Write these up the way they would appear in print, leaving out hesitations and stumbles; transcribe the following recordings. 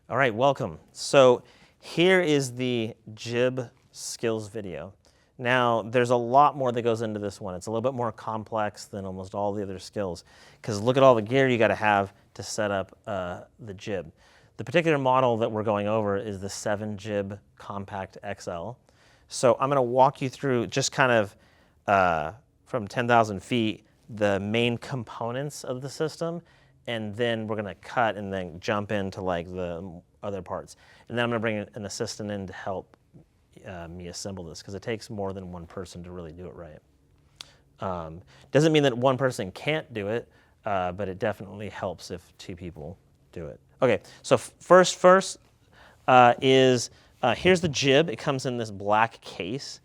All right, welcome. So here is the jib skills video. Now, there's a lot more that goes into this one. It's a little bit more complex than almost all the other skills, because look at all the gear you got to have to set up the jib. The particular model that we're going over is the Seven Jib Compact XL. So I'm going to walk you through just kind of from 10,000 feet the main components of the system, and then we're going to cut and then jump into like the other parts. And then I'm going to bring an assistant in to help me assemble this, because it takes more than one person to really do it right. Doesn't mean that one person can't do it, but it definitely helps if two people do it. Okay, so first is here's the jib. It comes in this black case.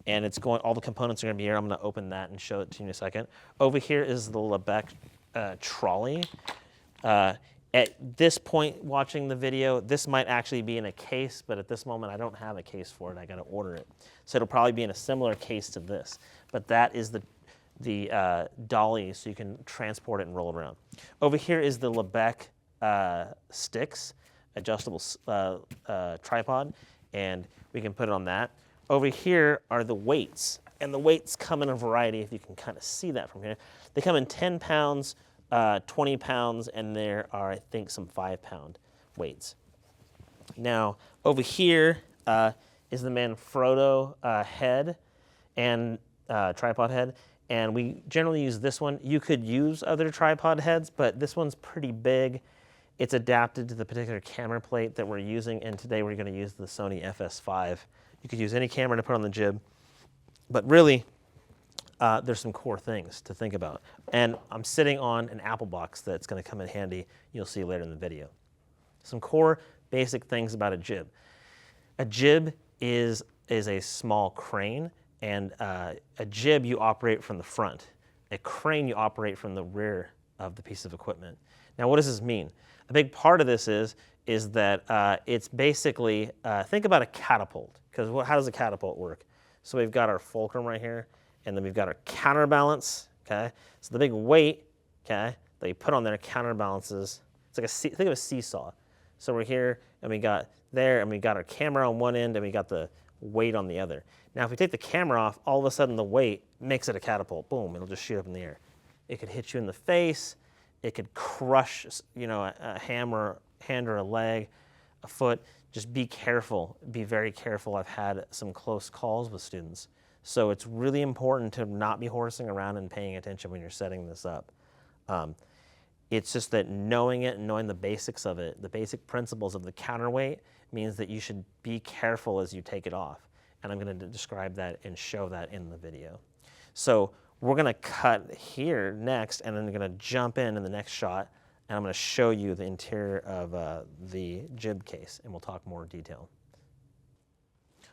And it's going, all the components are going to be here. I'm going to open that and show it to you in a second. Over here is the Lebec trolley. At this point watching the video, this might actually be in a case, but at this moment I don't have a case for it. I got to order it. So it'll probably be in a similar case to this. But that is the dolly, so you can transport it and roll it around. Over here is the Lebec sticks, adjustable tripod, and we can put it on that. Over here are the weights, and the weights come in a variety, if you can kind of see that from here. They come in 10 pounds, 20 pounds, and there are, I think, some 5-pound weights. Now, over here is the Manfrotto head and tripod head, and we generally use this one. You could use other tripod heads, but this one's pretty big. It's adapted to the particular camera plate that we're using, and today we're going to use the Sony FS5. You could use any camera to put on the jib, but really, there's some core things to think about. And I'm sitting on an Apple box that's going to come in handy. You'll see later in the video. Some core basic things about a jib. A jib is a small crane, and a jib you operate from the front. A crane you operate from the rear of the piece of equipment. Now, what does this mean? A big part of this is that it's basically, think about a catapult, because how does a catapult work? So we've got our fulcrum right here, and then we've got our counterbalance, okay? So the big weight, okay, that you put on there counterbalances. It's like think of a seesaw. So we're here, and we got there, and we got our camera on one end, and we got the weight on the other. Now, if we take the camera off, all of a sudden the weight makes it a catapult. Boom, it'll just shoot up in the air. It could hit you in the face. It could crush, a hand or a leg, a foot. Just be careful. Be very careful. I've had some close calls with students. So it's really important to not be horsing around and paying attention when you're setting this up. It's just that knowing it and knowing the basics of it, the basic principles of the counterweight, means that you should be careful as you take it off. And I'm going to describe that and show that in the video. So we're going to cut here next, and then we're going to jump in the next shot, and I'm going to show you the interior of the jib case, and we'll talk more detail.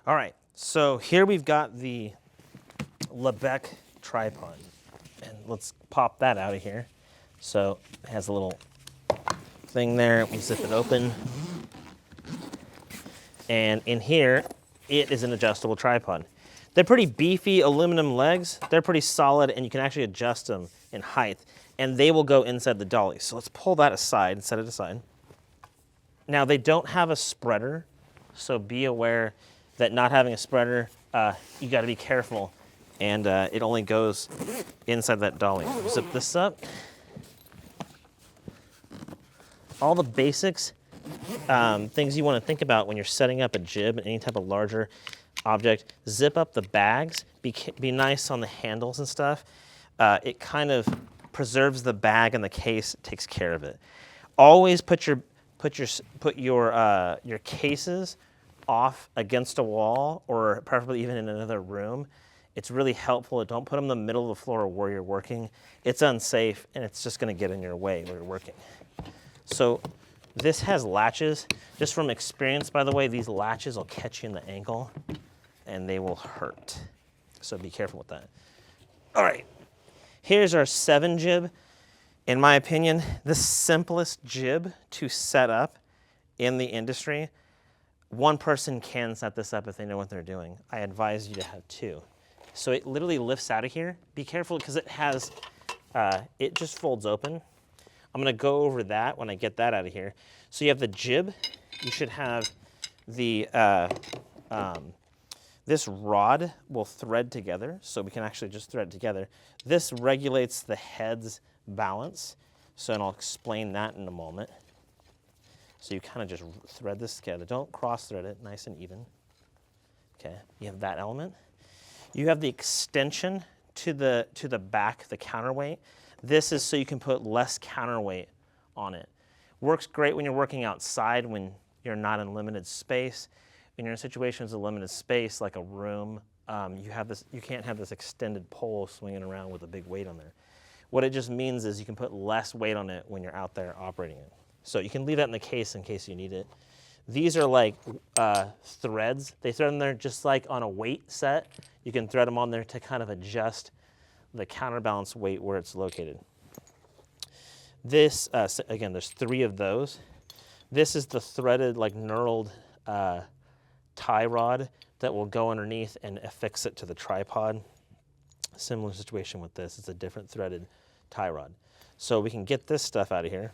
All right, so here we've got the Lebec tripod, and let's pop that out of here. So it has a little thing there. We zip it open, and in here, it is an adjustable tripod. They're pretty beefy aluminum legs. They're pretty solid, and you can actually adjust them in height, and they will go inside the dolly. So let's pull that aside and set it aside. Now, they don't have a spreader, so be aware that not having a spreader, you got to be careful, and it only goes inside that dolly. Zip this up. All the basics, things you want to think about when you're setting up a jib and any type of larger object. Zip up the bags. Be nice on the handles and stuff. It kind of preserves the bag, and the case takes care of it. Always put your cases off against a wall, or preferably even in another room. It's really helpful. Don't put them in the middle of the floor where you're working. It's unsafe, and it's just going to get in your way where you're working. So this has latches. Just from experience, by the way, these latches will catch you in the ankle, and they will hurt. So be careful with that. All right, here's our 7 jib. In my opinion, the simplest jib to set up in the industry. One person can set this up if they know what they're doing. I advise you to have 2. So it literally lifts out of here. Be careful, because it just folds open. I'm I'm gonna go over that when I get that out of here. So you have the jib, you should have the, this rod will thread together, so we can actually just thread together. This regulates the head's balance, so and I'll explain that in a moment. So you kind of just thread this together. Don't cross thread it, nice and even. Okay, you have that element. You have the extension to the back, the counterweight. This is so you can put less counterweight on it. Works great when you're working outside when you're not in limited space. When you're in situations of limited space, like a room, you can't have this extended pole swinging around with a big weight on there. What it just means is you can put less weight on it when you're out there operating it. So you can leave that in the case in case you need it. These are like threads. They thread in there just like on a weight set. You can thread them on there to kind of adjust the counterbalance weight where it's located. This, again, there's 3 of those. This is the threaded, like knurled tie rod that will go underneath and affix it to the tripod. Similar situation with this. It's a different threaded tie rod. So we can get this stuff out of here,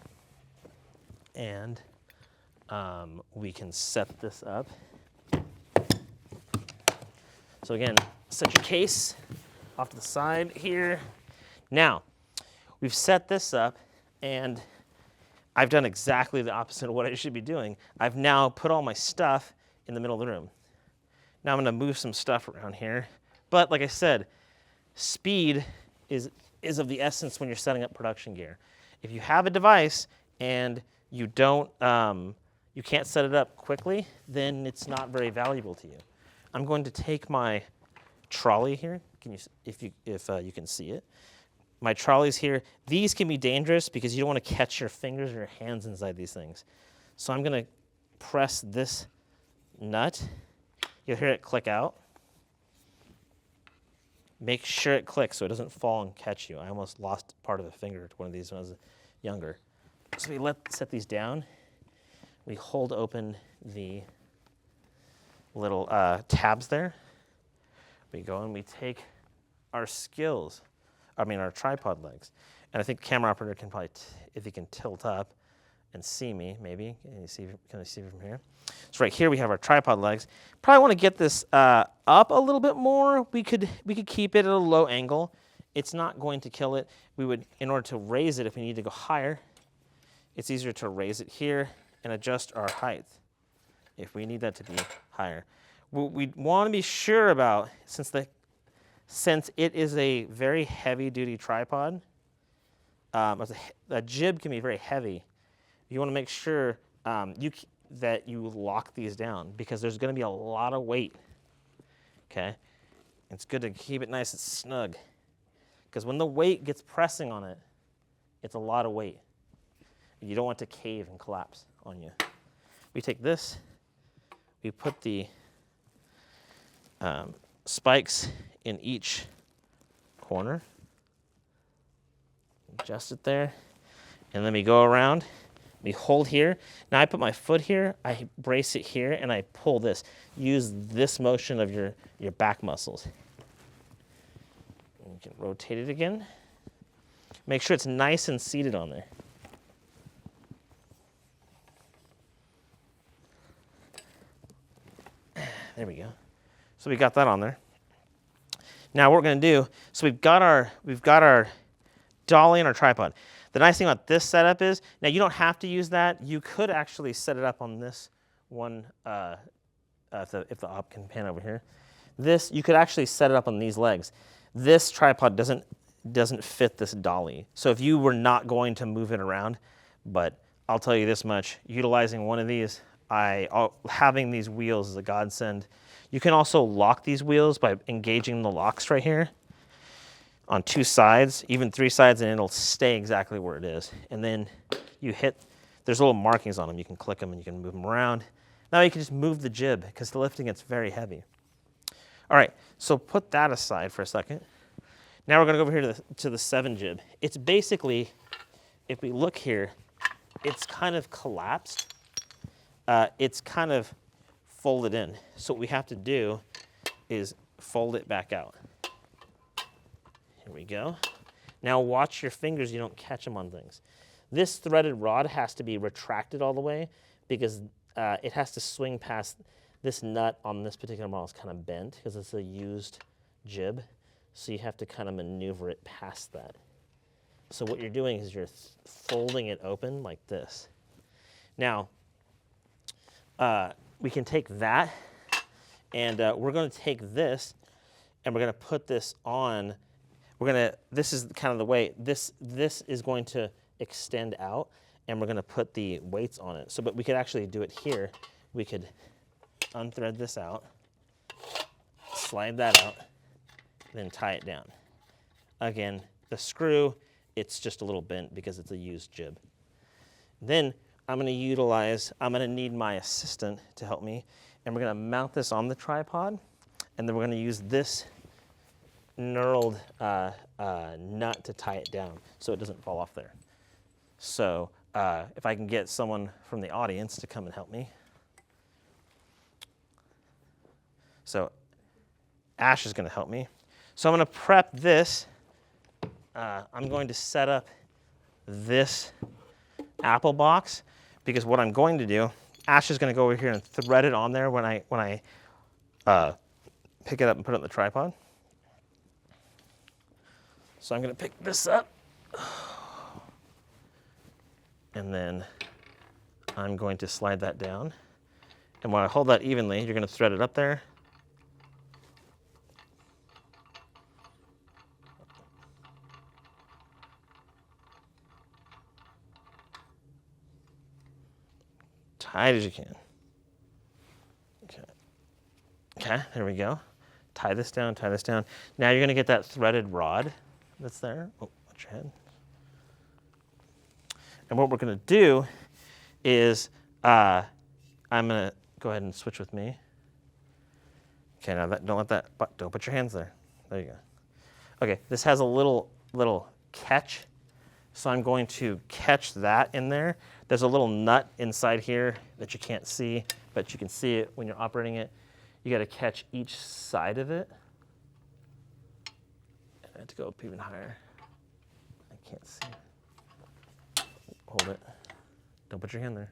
and we can set this up. So again, set your case off to the side here. Now, we've set this up, and I've done exactly the opposite of what I should be doing. I've now put all my stuff in the middle of the room. Now I'm gonna move some stuff around here. But like I said, speed is of the essence when you're setting up production gear. If you have a device and you don't, you can't set it up quickly, then it's not very valuable to you. I'm going to take my trolley here. If you can see it. My trolley's here. These can be dangerous because you don't want to catch your fingers or your hands inside these things. So I'm going to press this nut. You'll hear it click out. Make sure it clicks so it doesn't fall and catch you. I almost lost part of a finger to one of these when I was younger. So we set these down. We hold open the little tabs there. We go and we take our our tripod legs. And I think the camera operator can probably, if he can tilt up and see me, maybe. Can you see from here? So right here we have our tripod legs. Probably want to get this up a little bit more. We could keep it at a low angle. It's not going to kill it. We would, in order to raise it, if we need to go higher, it's easier to raise it here and adjust our height if we need that to be higher. What we want to be sure about, since it is a very heavy-duty tripod, a jib can be very heavy. You want to make sure that you lock these down because there's going to be a lot of weight. Okay, it's good to keep it nice and snug because when the weight gets pressing on it, it's a lot of weight. You don't want it to cave and collapse on you. We take this, we put the spikes in each corner, adjust it there, and then we go around, we hold here. Now I put my foot here, I brace it here, and I pull this. Use this motion of your back muscles. And you can rotate it again. Make sure it's nice and seated on there. There we go. So we got that on there. Now what we're going to do, so we've got our dolly and our tripod. The nice thing about this setup is, now you don't have to use that. You could actually set it up on this one, if the op can pan over here. This, you could actually set it up on these legs. This tripod doesn't fit this dolly. So if you were not going to move it around, but I'll tell you this much, utilizing one of these, having these wheels is a godsend. You can also lock these wheels by engaging the locks right here on 2 sides, even 3 sides, and it'll stay exactly where it is. And then you hit, there's little markings on them. You can click them and you can move them around. Now you can just move the jib because the lifting gets very heavy. All right, so put that aside for a second. Now we're gonna go over here to the 7 jib. It's basically, if we look here, it's kind of collapsed. It's kind of folded in. So what we have to do is fold it back out. Here we go. Now watch your fingers, you don't catch them on things. This threaded rod has to be retracted all the way because it has to swing past this nut on this particular model is kind of bent because it's a used jib. So you have to kind of maneuver it past that. So what you're doing is you're folding it open like this. Now, we can take that and we're going to take this and we're going to put this on. This is kind of the way, this is going to extend out and we're going to put the weights on it. So, but we could actually do it here. We could unthread this out, slide that out, then tie it down. Again, the screw, it's just a little bent because it's a used jib. Then I'm going to need my assistant to help me, and we're going to mount this on the tripod, and then we're going to use this knurled nut to tie it down so it doesn't fall off there. So if I can get someone from the audience to come and help me. So Ash is going to help me. So I'm going to prep this. I'm going to set up this Apple box because what I'm going to do, Ash is going to go over here and thread it on there when I pick it up and put it on the tripod. So I'm going to pick this up. And then I'm going to slide that down. And when I hold that evenly, you're going to thread it up there. Tight as you can. Okay, there we go. Tie this down, tie this down. Now you're going to get that threaded rod that's there. Oh, watch your head. And what we're going to do is I'm going to go ahead and switch with me. Okay, now don't put your hands there. There you go. Okay, this has a little catch. So I'm going to catch that in there. There's a little nut inside here that you can't see, but you can see it when you're operating it. You got to catch each side of it. And I have to go up even higher. I can't see. Hold it. Don't put your hand there.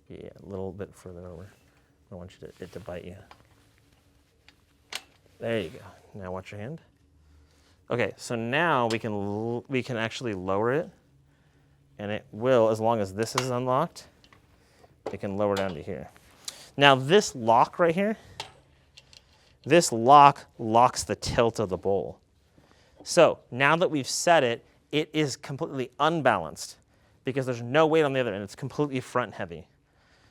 Here? Yeah, a little bit further over. I don't want it to bite you. There you go. Now watch your hand. Okay, so now we can actually lower it, and it will, as long as this is unlocked, it can lower down to here. Now this lock right here, this lock locks the tilt of the bowl. So now that we've set it, it is completely unbalanced because there's no weight on the other end. It's completely front heavy.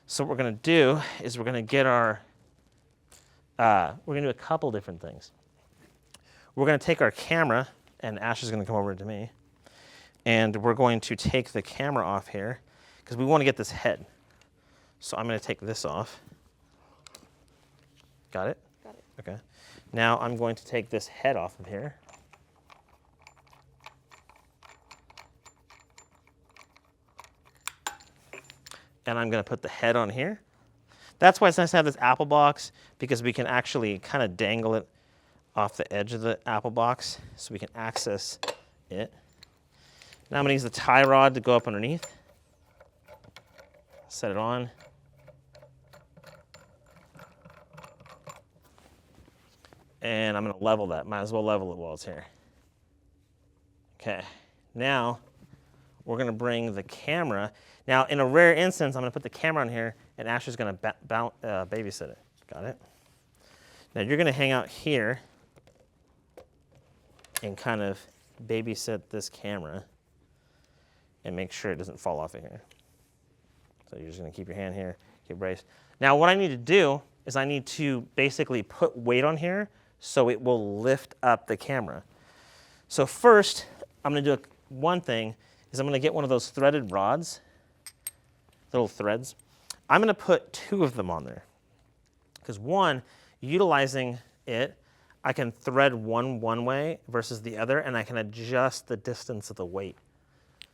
So what we're going to do is we're going to get we're going to do a couple different things. We're going to take our camera, and Ash is going to come over to me, and we're going to take the camera off here because we want to get this head. So I'm going to take this off. Got it? Got it. Okay. Now I'm going to take this head off of here. And I'm going to put the head on here. That's why it's nice to have this Apple box, because we can actually kind of dangle it off the edge of the Apple box so we can access it. Now I'm going to use the tie rod to go up underneath. Set it on. And I'm going to level that. Might as well level it while it's here. Okay. Now we're going to bring the camera. Now in a rare instance, I'm going to put the camera on here, and Ashley's going to babysit it. Got it? Now you're going to hang out here and kind of babysit this camera and make sure it doesn't fall off of here. So you're just going to keep your hand here, keep braced. Now what I need to do is I need to basically put weight on here so it will lift up the camera. So first, I'm going to do one thing is I'm going to get one of those threaded rods, little threads. I'm going to put 2 of them on there because one, utilizing it, I can thread one way versus the other, and I can adjust the distance of the weight.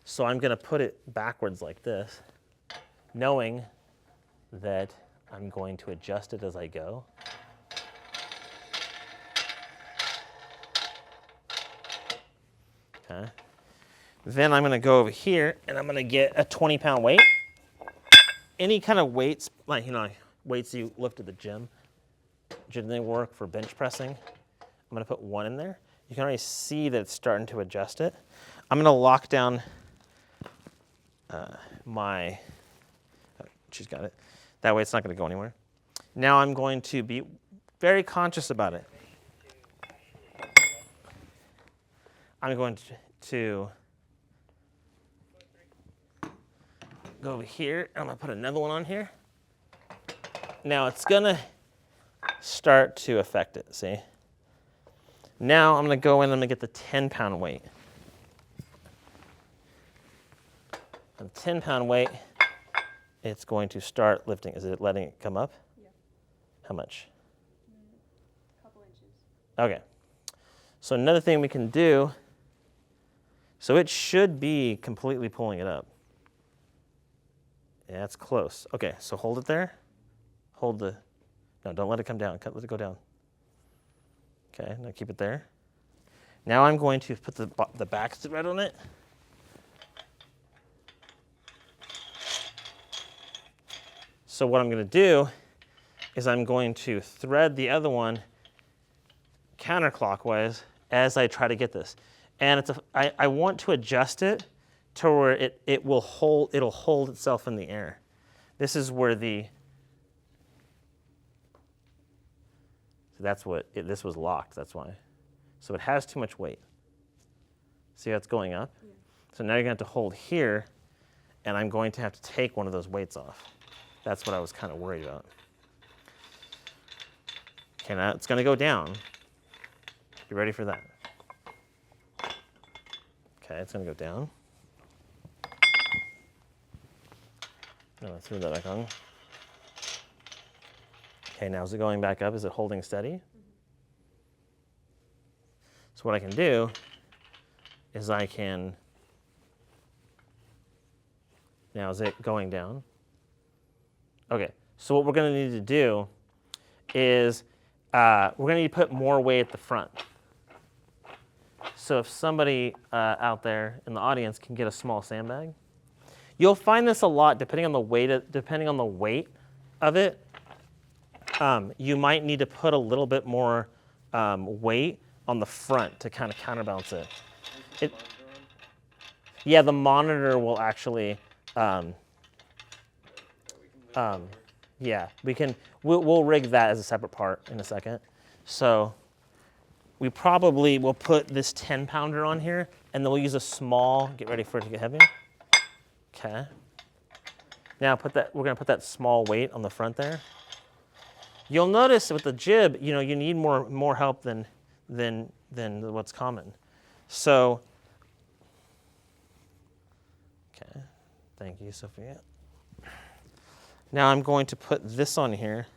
So I'm going to put it backwards like this, knowing that I'm going to adjust it as I go. Okay. Then I'm gonna go over here and I'm gonna get a 20-pound weight. Any kind of weights, like, weights you lift at the gym they work for bench pressing. I'm gonna put one in there. You can already see that it's starting to adjust it. I'm gonna lock down she's got it. That way it's not gonna go anywhere. Now I'm going to be very conscious about it. I'm going to go over here, and I'm gonna put another one on here. Now it's gonna start to affect it, see? Now I'm gonna go in and I'm gonna get the 10-pound weight. On the 10-pound weight, it's going to start lifting. Is it letting it come up? Yeah. How much? A couple inches. Okay. So another thing we can do, so it should be completely pulling it up. Yeah, it's close. Okay, so hold it there. Hold the, no, don't let it come down. Let it go down. Okay, now keep it there. Now I'm going to put the back thread on it. So what I'm going to do is I'm going to thread the other one counterclockwise as I try to get this. And I want to adjust it to where it'll hold itself in the air. This is where this was locked, that's why. So it has too much weight. See how it's going up? Yeah. So now you're going to have to hold here, and I'm going to have to take one of those weights off. That's what I was kind of worried about. Okay, now it's going to go down. You ready for that? Okay, it's going to go down. No, I threw that back on. Okay, now is it going back up? Is it holding steady? Mm-hmm. So what I can do is now is it going down? Okay, so what we're going to need to do is we're going to need to put more weight at the front. So if somebody out there in the audience can get a small sandbag, you'll find this a lot depending on the weight of it. You might need to put a little bit more weight on the front to kind of counterbalance it. Yeah, the monitor will actually. Yeah, we'll rig that as a separate part in a second. So we probably will put this 10-pounder on here, and then we'll use a small. Get ready for it to get heavier. Okay. Now we're gonna put that small weight on the front there. You'll notice with the jib, you need more help than what's common. So, okay, thank you, Sophia. Now I'm going to put this on here,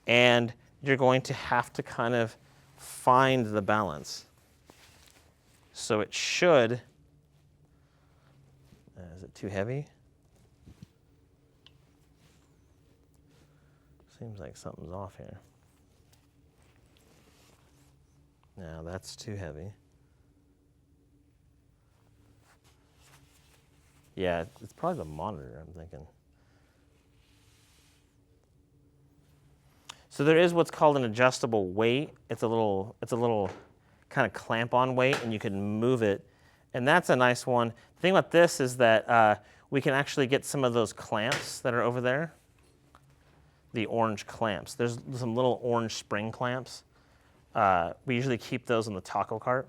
and you're going to have to kind of find the balance. So it should, is it too heavy? Seems like something's off here. Now that's too heavy. Yeah, it's probably the monitor, I'm thinking. So there is what's called an adjustable weight. It's a little kind of clamp-on weight, and you can move it. And that's a nice one. The thing about this is that we can actually get some of those clamps that are over there. The orange clamps. There's some little orange spring clamps. We usually keep those in the taco cart.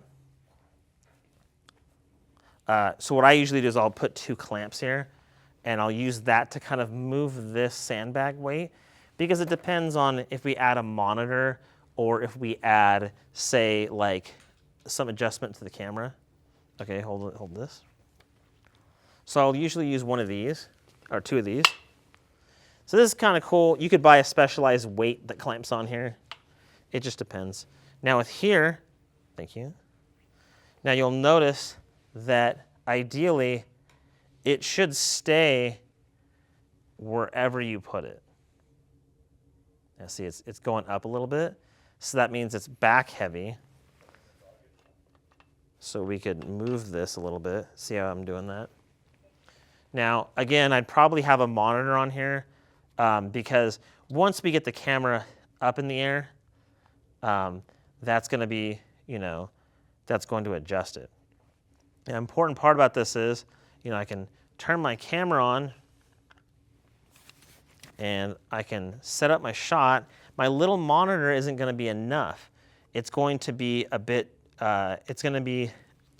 So what I usually do is I'll put 2 clamps here, and I'll use that to kind of move this sandbag weight, because it depends on if we add a monitor or if we add, say, like some adjustment to the camera. Okay, hold this. So I'll usually use one of these, or 2 of these. So this is kind of cool. You could buy a specialized weight that clamps on here. It just depends. Now with here, thank you. Now you'll notice that ideally it should stay wherever you put it. Now see, it's going up a little bit. So that means it's back heavy. So we could move this a little bit. See how I'm doing that? Now, again, I'd probably have a monitor on here because once we get the camera up in the air, that's going to be, that's going to adjust it. The important part about this is, I can turn my camera on and I can set up my shot. My little monitor isn't going to be enough. It's going to be a bit, it's going to be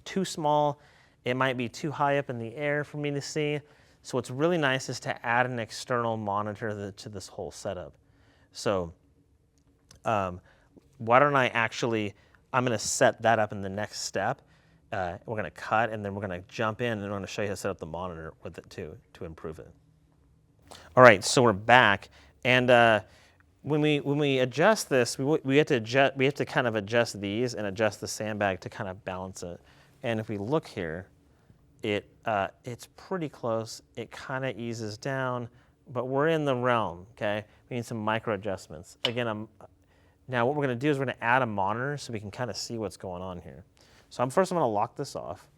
too small. It might be too high up in the air for me to see. So what's really nice is to add an external monitor to this whole setup. So why don't I actually, I'm going to set that up in the next step. We're going to cut, and then we're going to jump in, and I'm going to show you how to set up the monitor with it too, to improve it. All right, so we're back, and when we adjust this, we have to kind of adjust these and adjust the sandbag to kind of balance it. And if we look here, it's pretty close. It kind of eases down, but we're in the realm. Okay, we need some micro adjustments. Again, now what we're going to do is we're going to add a monitor so we can kind of see what's going on here. So first I'm going to lock this off,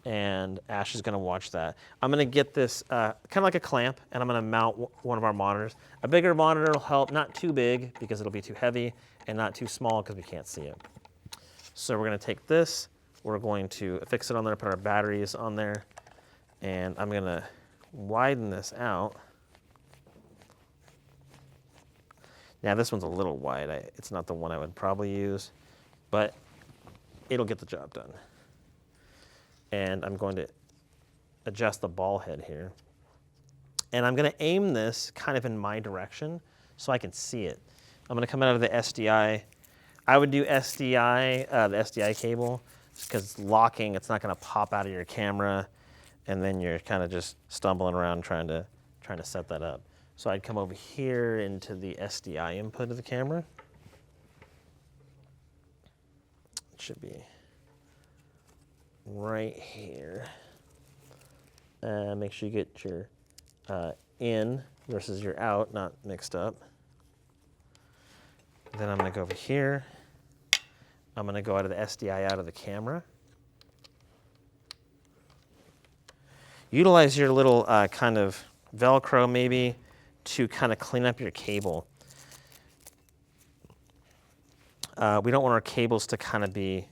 and Ash is going to watch that. I'm going to get this kind of like a clamp, and I'm going to mount one of our monitors. A bigger monitor will help, not too big because it'll be too heavy, and not too small because we can't see it. So we're going to take this, we're going to fix it on there, put our batteries on there, and I'm going to widen this out. Now this one's a little wide. It's not the one I would probably use, but it'll get the job done. And I'm going to adjust the ball head here. And I'm going to aim this kind of in my direction so I can see it. I'm going to come out of the SDI. I would do SDI, the SDI cable, just because it's locking. It's not going to pop out of your camera, and then you're kind of just stumbling around trying to set that up. So I'd come over here into the SDI input of the camera. It should be right here. Make sure you get your in versus your out, not mixed up. Then I'm going to go over here. I'm going to go out of the SDI out of the camera. Utilize your little kind of Velcro maybe to kind of clean up your cable. We don't want our cables to kind of be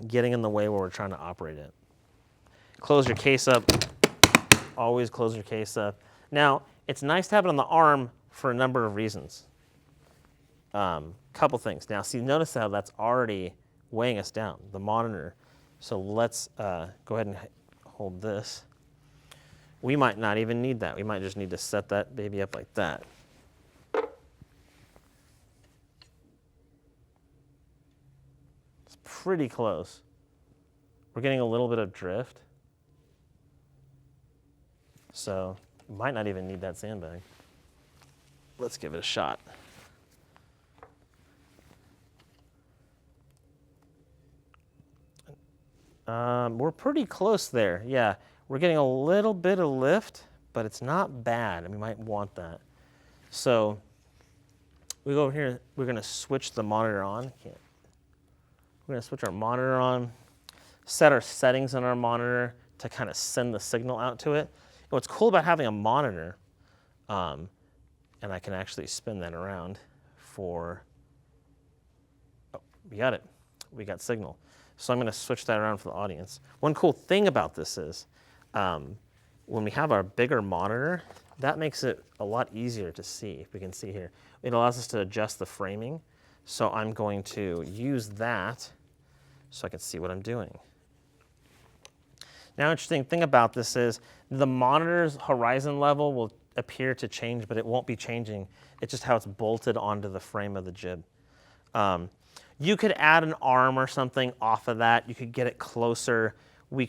getting in the way where we're trying to operate it. Close your case up. Always close your case up. Now, it's nice to have it on the arm for a number of reasons. Couple things. Now, see, notice how that's already weighing us down, the monitor. So let's go ahead and hold this. We might not even need that. We might just need to set that baby up like that. It's pretty close. We're getting a little bit of drift. So we might not even need that sandbag. Let's give it a shot. We're pretty close there. Yeah, we're getting a little bit of lift, but it's not bad, and we might want that. So we go over here. We're going to switch the monitor on. We're going to switch our monitor on, set our settings on our monitor to kind of send the signal out to it. And what's cool about having a monitor, and I can actually spin that around for, oh, we got it. We got signal. So I'm going to switch that around for the audience. One cool thing about this is when we have our bigger monitor, that makes it a lot easier to see, if we can see here. It allows us to adjust the framing. So I'm going to use that so I can see what I'm doing. Now, interesting thing about this is the monitor's horizon level will appear to change, but it won't be changing. It's just how it's bolted onto the frame of the jib. You could add an arm or something off of that. You could get it closer. We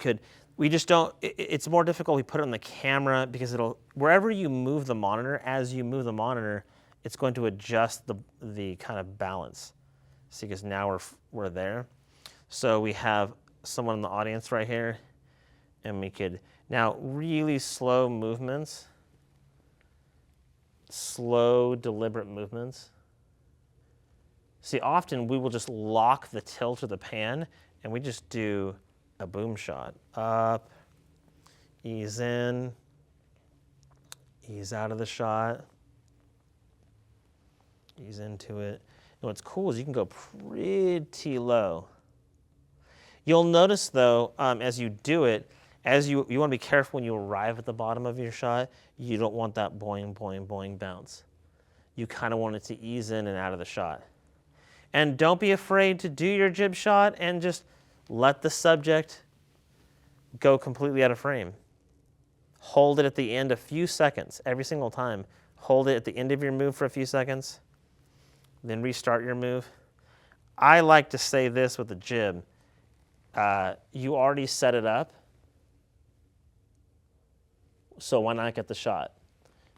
just don't, it's more difficult. We put it on the camera because wherever you move the monitor, as you move the monitor, it's going to adjust the kind of balance. See, because now we're there. So we have someone in the audience right here, and we could, now really slow movements, slow, deliberate movements. See, often we will just lock the tilt of the pan and we just do a boom shot. Up, ease in, ease out of the shot, ease into it. And what's cool is you can go pretty low. You'll notice though, as you do it, you want to be careful when you arrive at the bottom of your shot, you don't want that boing, boing, boing bounce. You kind of want it to ease in and out of the shot. And don't be afraid to do your jib shot and just let the subject go completely out of frame. Hold it at the end a few seconds every single time. Hold it at the end of your move for a few seconds, then restart your move. I like to say this with the jib. You already set it up, so why not get the shot?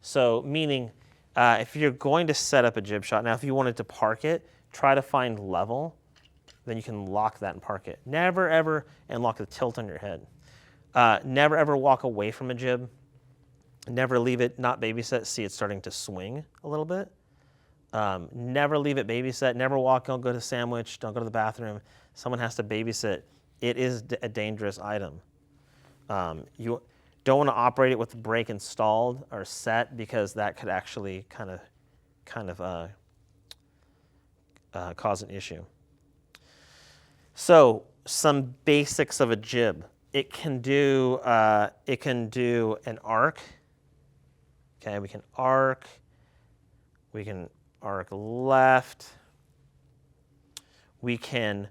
So meaning, if you're going to set up a jib shot, now if you wanted to park it, try to find level, then you can lock that and park it. Never ever, and lock the tilt on your head. Never ever walk away from a jib. Never leave it not babysit. See it's starting to swing a little bit. Never leave it babysit. Never walk, don't go to sandwich, don't go to the bathroom. Someone has to babysit. It is a dangerous item. You don't want to operate it with the brake installed or set because that could actually kind of cause an issue. So some basics of a jib. It can do an arc. Okay, we can arc left. We can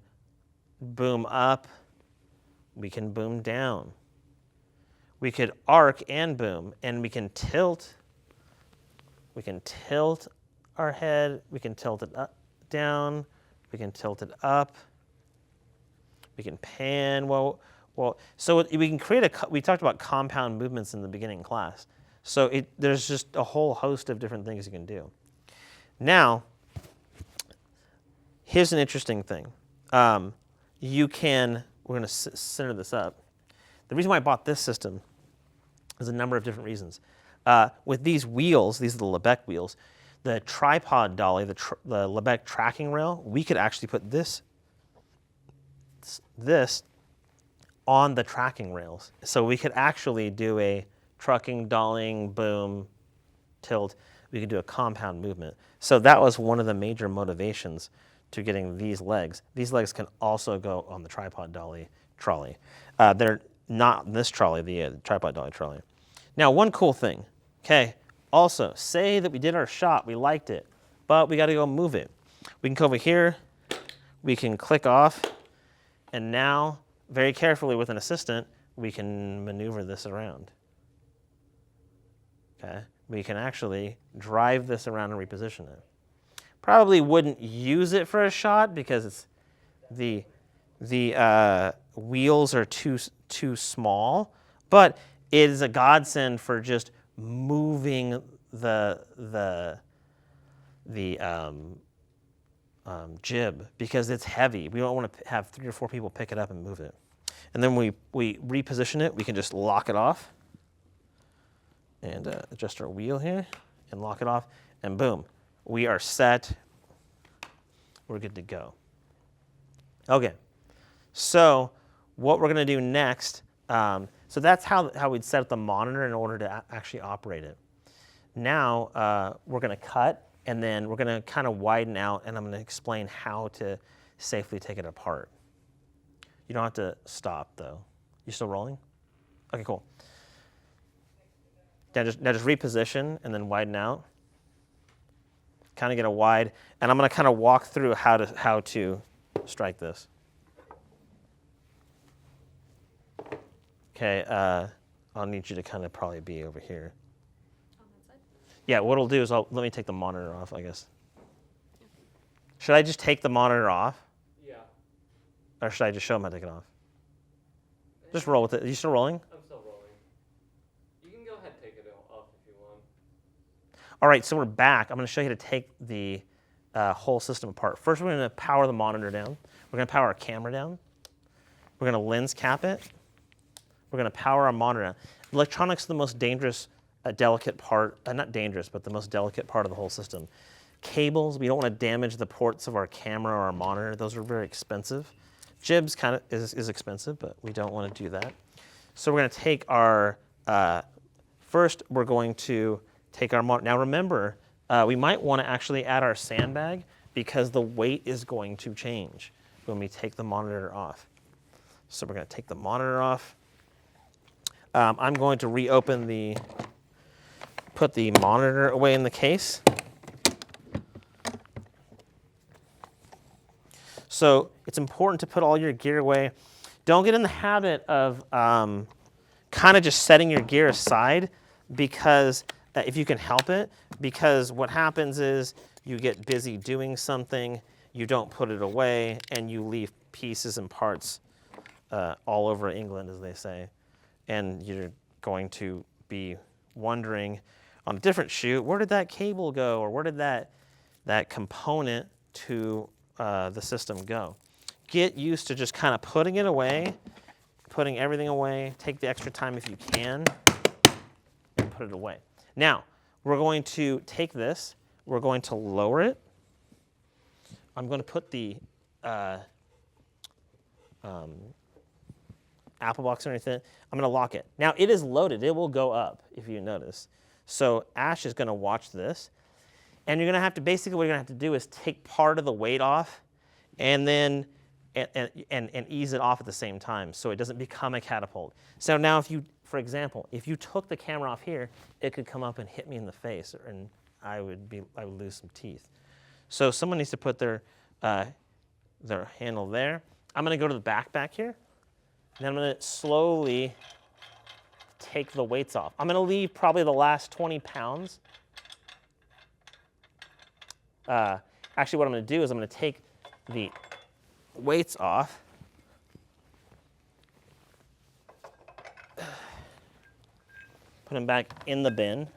boom up. We can boom down. We could arc and boom, and we can tilt. We can tilt our head. We can tilt it up, down. We can tilt it up. We can pan. Well, so we can create we talked about compound movements in the beginning class. So there's just a whole host of different things you can do. Now, here's an interesting thing. We're going to center this up. The reason why I bought this system is a number of different reasons. With these wheels, these are the Lebec wheels, the tripod dolly, the Lebec tracking rail, we could actually put this on the tracking rails. So we could actually do a trucking, dollying, boom, tilt. We could do a compound movement. So that was one of the major motivations to getting these legs. These legs can also go on the tripod dolly trolley. They're not this trolley, the tripod dolly trolley. Now, one cool thing, okay, also, say that we did our shot, we liked it, but we got to go move it. We can go over here, we can click off, and now, very carefully with an assistant, we can maneuver this around. Okay, we can actually drive this around and reposition it. Probably wouldn't use it for a shot because it's the wheels are too small, but it is a godsend for just moving the jib because it's heavy. We don't want to have 3 or 4 people pick it up and move it. And then we reposition it. We can just lock it off and adjust our wheel here and lock it off, and boom, we are set. We're good to go. Okay, so what we're going to do next, so that's how we'd set up the monitor in order to actually operate it. Now we're going to cut, and then we're going to kind of widen out, and I'm going to explain how to safely take it apart. You don't have to stop, though. You still rolling? Okay, cool. Now just reposition and then widen out. Kind of get a wide, and I'm going to kind of walk through how to strike this. Okay, I'll need you to kind of probably be over here. On that side? Yeah, what I'll do is let me take the monitor off, I guess. Should I just take the monitor off? Yeah. Or should I just show them how to take it off? Just roll with it. Are you still rolling? I'm still rolling. You can go ahead and take it off if you want. All right, so we're back. I'm going to show you how to take the whole system apart. First, we're going to power the monitor down. We're going to power our camera down. We're going to lens cap it. We're going to power our monitor down. Electronics is the most dangerous, delicate part, not dangerous, but the most delicate part of the whole system. Cables, we don't want to damage the ports of our camera or our monitor. Those are very expensive. Jibs kind of is expensive, but we don't want to do that. So we're going to take our, first we're going to take our monitor. Now remember, we might want to actually add our sandbag because the weight is going to change when we take the monitor off. So we're going to take the monitor off. I'm going to reopen put the monitor away in the case. So it's important to put all your gear away. Don't get in the habit of kind of just setting your gear aside because if you can help it, because what happens is you get busy doing something, you don't put it away, and you leave pieces and parts all over England, as they say. And you're going to be wondering on a different shoot, where did that cable go? Or where did that component to the system go? Get used to just kind of putting it away, putting everything away. Take the extra time if you can and put it away. Now, we're going to take this, we're going to lower it. I'm going to put the Apple box underneath it. I'm going to lock it. Now, it is loaded. It will go up, if you notice. So Ash is going to watch this. And you're going to have to, basically what you're going to have to do is take part of the weight off and then and ease it off at the same time so it doesn't become a catapult. So now if you, for example, if you took the camera off here, it could come up and hit me in the face and I would lose some teeth. So someone needs to put their handle there. I'm going to go to the back here. Then I'm going to slowly take the weights off. I'm going to leave probably the last 20 pounds. Actually, what I'm going to do is I'm going to take the weights off. Put them back in the bin.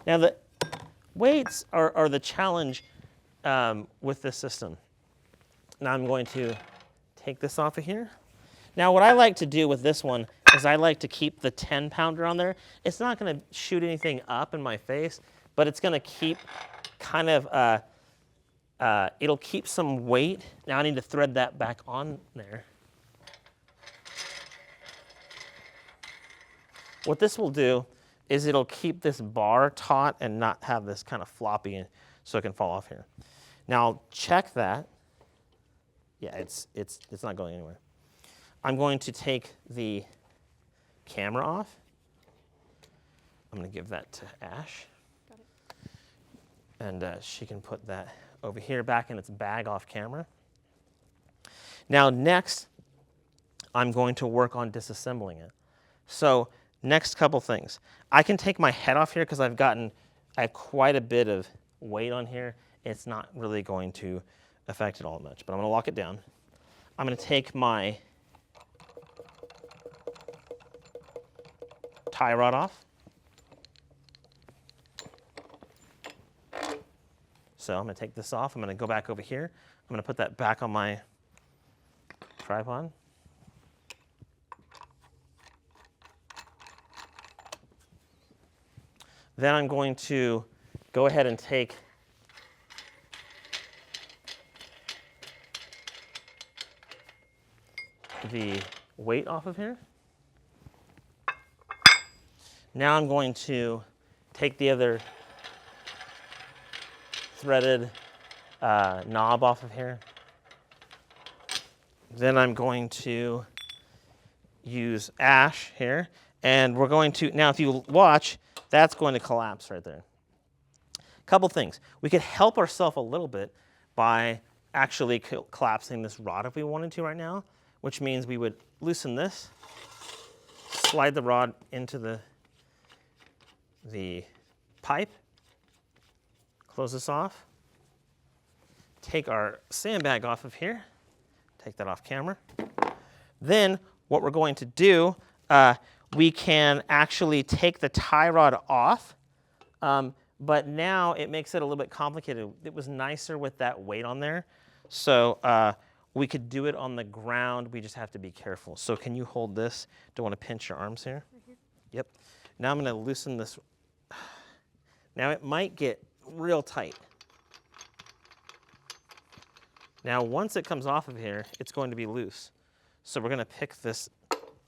Now, the weights are the challenge with this system. Now I'm going to take this off of here. Now, what I like to do with this one is I like to keep the 10-pounder on there. It's not going to shoot anything up in my face, but it's going to keep kind of, it'll keep some weight. Now I need to thread that back on there. What this will do is it'll keep this bar taut and not have this kind of floppy so it can fall off here. Now I'll check that. Yeah, it's not going anywhere. I'm going to take the camera off. I'm going to give that to Ash. Got it. And she can put that over here back in its bag off camera. Now next, I'm going to work on disassembling it. So next couple things. I can take my head off here because I have quite a bit of weight on here. It's not really going to affect it all much, but I'm going to lock it down. I'm going to take my tie rod off. So I'm going to take this off. I'm going to go back over here. I'm going to put that back on my tripod. Then I'm going to go ahead and take the weight off of here. Now I'm going to take the other threaded knob off of here. Then I'm going to use Ash here, and we're going to, now if you watch, that's going to collapse right there. Couple things. We could help ourselves a little bit by actually collapsing this rod if we wanted to right now, which means we would loosen this, slide the rod into the pipe, close this off, take our sandbag off of here, take that off camera. Then what we're going to do, we can actually take the tie rod off, but now it makes it a little bit complicated. It was nicer with that weight on there. So we could do it on the ground. We just have to be careful. So can you hold this? Don't want to pinch your arms here. Right here. Yep. Now I'm going to loosen this. Now it might get real tight. Now, once it comes off of here, it's going to be loose. So we're going to pick this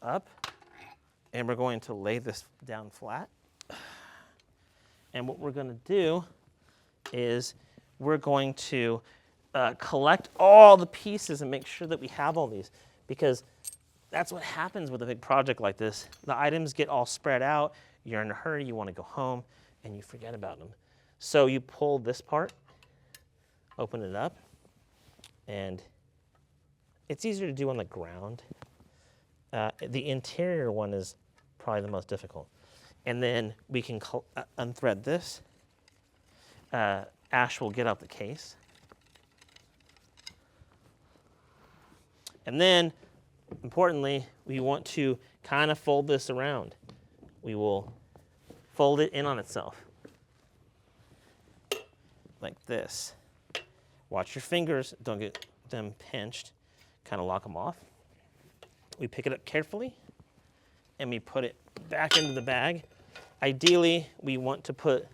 up, and we're going to lay this down flat. And what we're going to do is we're going to collect all the pieces and make sure that we have all these, because that's what happens with a big project like this. The items get all spread out, you're in a hurry, you want to go home, and you forget about them. So you pull this part, open it up, and it's easier to do on the ground. The interior one is probably the most difficult. And then we can unthread this. Ash will get out the case. And then, importantly, we want to kind of fold this around. We will fold it in on itself, like this. Watch your fingers, don't get them pinched. Kind of lock them off. We pick it up carefully, and we put it back into the bag. Ideally, we want to put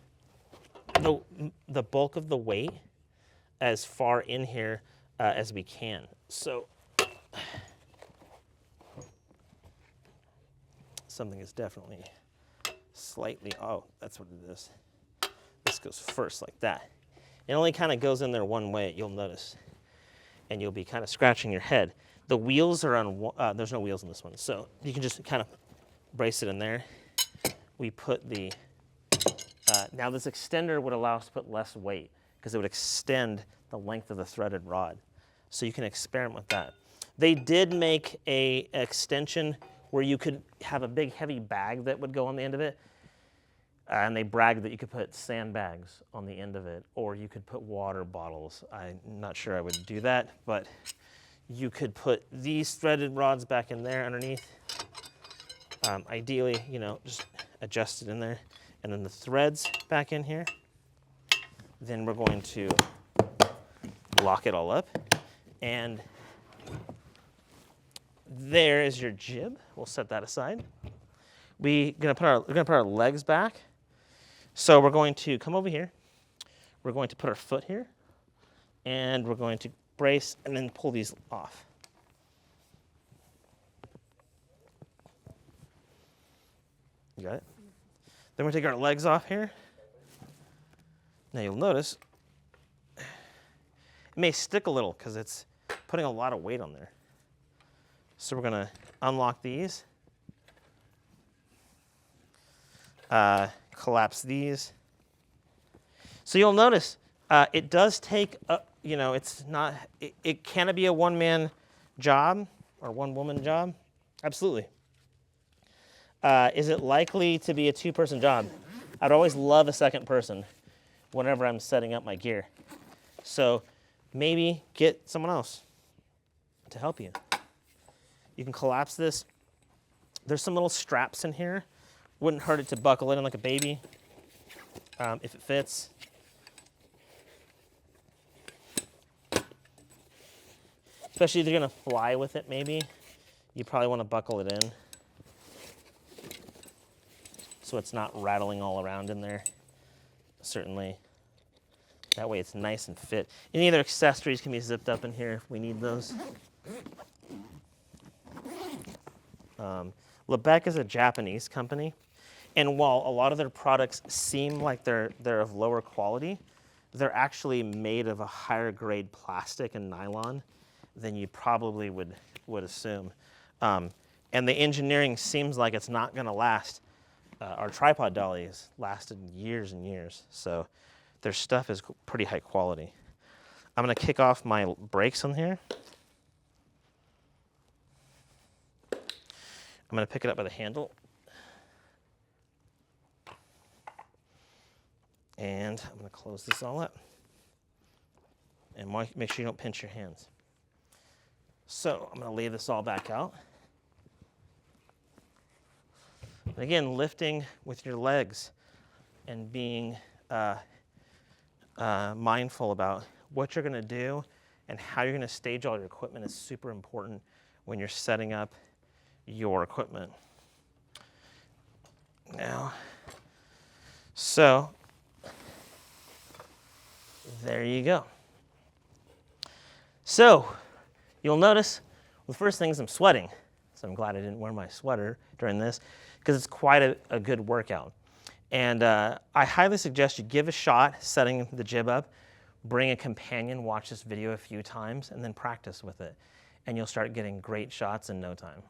the bulk of the weight as far in here as we can. So something is definitely slightly, oh, that's what it is. This goes first like that. It only kind of goes in there one way, you'll notice. And you'll be kind of scratching your head. The wheels are on, there's no wheels in this one, so you can just kind of brace it in there. We put the, now this extender would allow us to put less weight because it would extend the length of the threaded rod. So you can experiment with that. They did make a extension where you could have a big heavy bag that would go on the end of it. And they bragged that you could put sandbags on the end of it, or you could put water bottles. I'm not sure I would do that, but you could put these threaded rods back in there underneath. Ideally, you know, just adjust it in there. And then the threads back in here. Then we're going to lock it all up. And there is your jib. We'll set that aside. We're gonna put our legs back. So we're going to come over here. We're going to put our foot here. And we're going to brace and then pull these off. You got it? Then we're going to take our legs off here. Now you'll notice it may stick a little because it's putting a lot of weight on there. So we're going to unlock these. Collapse these. So you'll notice it does take, you know, it's not, it can be a one-man job or one-woman job? Absolutely. Is it likely to be a two-person job? I'd always love a second person whenever I'm setting up my gear. So maybe get someone else to help you. You can collapse this. There's some little straps in here. Wouldn't hurt it to buckle it in like a baby if it fits. Especially if you're gonna fly with it maybe. You probably wanna buckle it in so it's not rattling all around in there, certainly. That way it's nice and fit. Any other accessories can be zipped up in here if we need those. Lebec is a Japanese company. And while a lot of their products seem like they're of lower quality, they're actually made of a higher grade plastic and nylon than you probably would assume. And the engineering seems like it's not gonna last. Our tripod dollies lasted years and years. So their stuff is pretty high quality. I'm gonna kick off my brakes on here. I'm gonna pick it up by the handle. And I'm going to close this all up. And make sure you don't pinch your hands. So I'm going to lay this all back out. And again, lifting with your legs and being mindful about what you're going to do and how you're going to stage all your equipment is super important when you're setting up your equipment. Now, so there you go. So you'll notice, well, the first thing is I'm sweating. So I'm glad I didn't wear my sweater during this because it's quite a good workout. And I highly suggest you give a shot setting the jib up, bring a companion, watch this video a few times, and then practice with it. And you'll start getting great shots in no time.